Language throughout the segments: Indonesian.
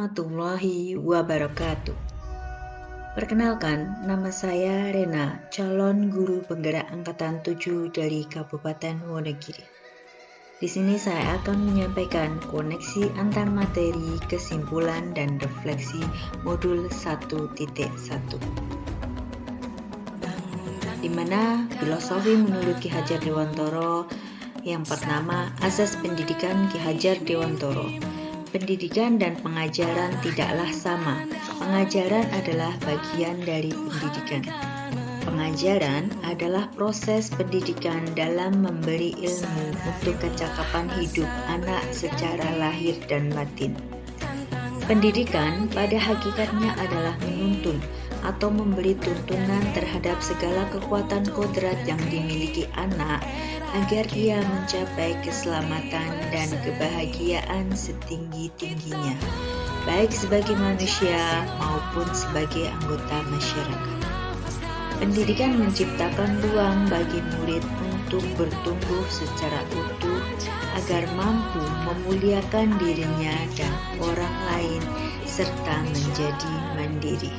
warahmatullahi wabarakatuh. Perkenalkan, nama saya Rena, calon guru penggerak angkatan 7 dari Kabupaten Wonogiri. Di sini saya akan menyampaikan koneksi antar materi, kesimpulan, dan refleksi modul 1.1, di mana filosofi menurut Ki Hajar Dewantara. Yang pertama, asas pendidikan Ki Hajar Dewantara. Pendidikan dan pengajaran tidaklah sama. Pengajaran adalah bagian dari pendidikan. Pengajaran adalah proses pendidikan dalam memberi ilmu untuk kecakapan hidup anak secara lahir dan batin. Pendidikan pada hakikatnya adalah menuntun atau memberi tuntunan terhadap segala kekuatan kodrat yang dimiliki anak agar ia mencapai keselamatan dan kebahagiaan setinggi-tingginya, baik sebagai manusia maupun sebagai anggota masyarakat. Pendidikan menciptakan ruang bagi murid untuk bertumbuh secara utuh agar mampu memuliakan dirinya dan orang lain serta menjadi mandiri.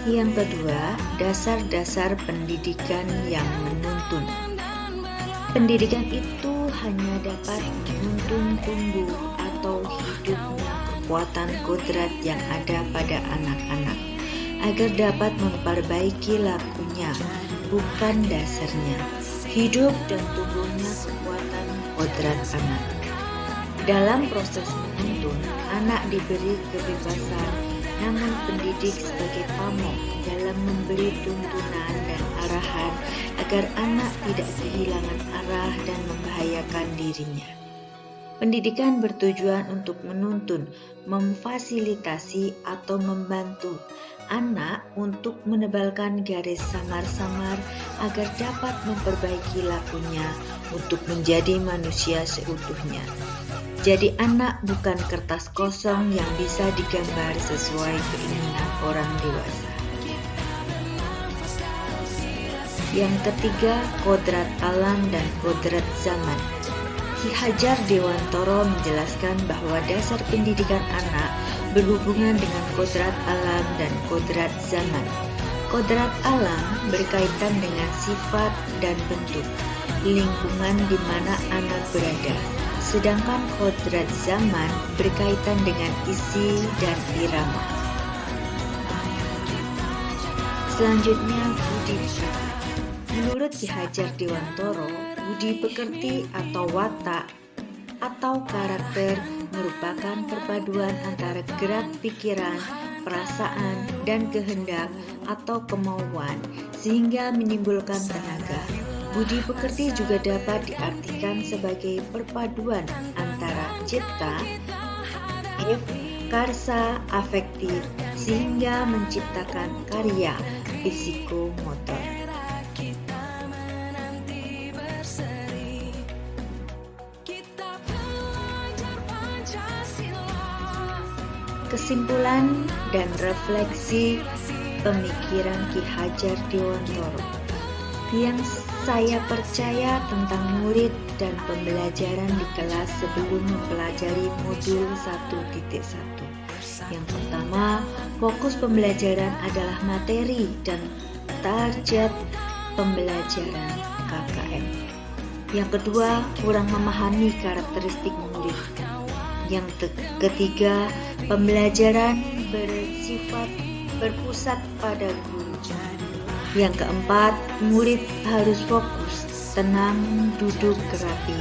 Yang kedua, dasar-dasar pendidikan yang menuntun. Pendidikan itu hanya dapat menuntun tumbuh atau hidupnya kekuatan kodrat yang ada pada anak-anak, agar dapat memperbaiki lakunya, bukan dasarnya, hidup dan tumbuhnya kekuatan kodrat anak. Dalam proses menuntun, anak diberi kebebasan, namun pendidik sebagai pamong dalam memberi tuntunan dan arahan agar anak tidak kehilangan arah dan membahayakan dirinya. Pendidikan bertujuan untuk menuntun, memfasilitasi atau membantu anak untuk menebalkan garis samar-samar agar dapat memperbaiki lakunya untuk menjadi manusia seutuhnya. Jadi anak bukan kertas kosong yang bisa digambar sesuai keinginan orang dewasa. Yang ketiga, kodrat alam dan kodrat zaman. Ki Hajar Dewantara menjelaskan bahwa dasar pendidikan anak berhubungan dengan kodrat alam dan kodrat zaman. Kodrat alam berkaitan dengan sifat dan bentuk, lingkungan di mana anak berada. Sedangkan kodrat zaman berkaitan dengan isi dan irama. Selanjutnya, budi pekerti. Menurut Ki Hajar Dewantara, budi pekerti atau watak atau karakter merupakan perpaduan antara gerak pikiran, perasaan, dan kehendak atau kemauan sehingga menimbulkan tenaga. Budi pekerti juga dapat diartikan sebagai perpaduan antara cipta, karsa, afektif, sehingga menciptakan karya fisiko-motor. Kesimpulan dan refleksi pemikiran Ki Hajar Dewantara. Yang saya percaya tentang murid dan pembelajaran di kelas sebelum mempelajari modul 1.1. Yang pertama, fokus pembelajaran adalah materi dan target pembelajaran KKM. Yang kedua, kurang memahami karakteristik murid. Yang ketiga, pembelajaran bersifat berpusat pada guru. Yang keempat, murid harus fokus, tenang, duduk rapi.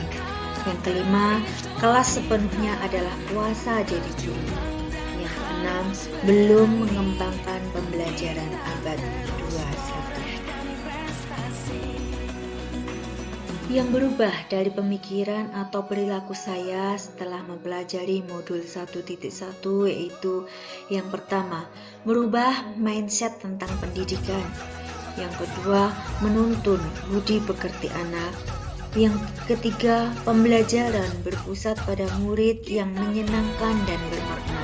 Yang kelima, kelas sepenuhnya adalah kuasa jadi guru. Yang keenam, belum mengembangkan pembelajaran abad 21. Yang berubah dari pemikiran atau perilaku saya setelah mempelajari modul 1.1 yaitu yang pertama, merubah mindset tentang pendidikan. Yang kedua, menuntun budi pekerti anak. Yang ketiga, pembelajaran berpusat pada murid yang menyenangkan dan bermakna.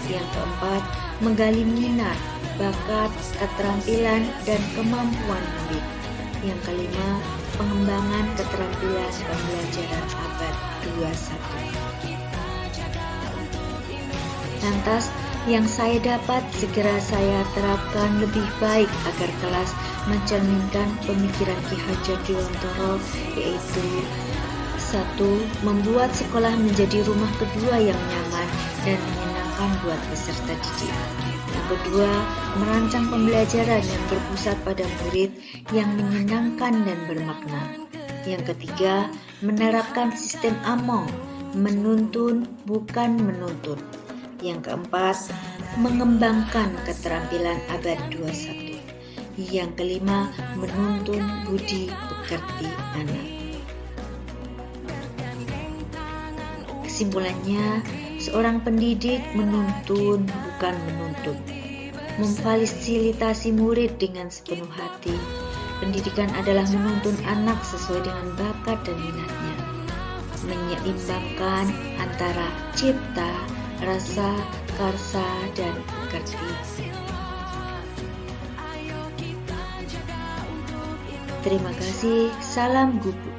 Yang keempat, menggali minat, bakat, keterampilan, dan kemampuan murid. Yang kelima, pengembangan keterampilan pembelajaran abad 21. Lantas, yang saya dapat segera saya terapkan lebih baik agar kelas mencerminkan pemikiran Ki Hajar Dewantara, yaitu 1. Membuat sekolah menjadi rumah kedua yang nyaman dan menyenangkan buat peserta didik. Yang kedua, merancang pembelajaran yang berpusat pada murid yang menyenangkan dan bermakna. Yang ketiga, menerapkan sistem AMO, menuntun bukan menuntut. Yang keempat, mengembangkan keterampilan abad 21. Yang kelima, menuntun budi pekerti anak. Kesimpulannya, seorang pendidik menuntun bukan menuntut, memfasilitasi murid dengan sepenuh hati. Pendidikan adalah menuntun anak sesuai dengan bakat dan minatnya, menyeimbangkan antara cipta, rasa, karsa, dan pekerti. Terima kasih. Salam guru.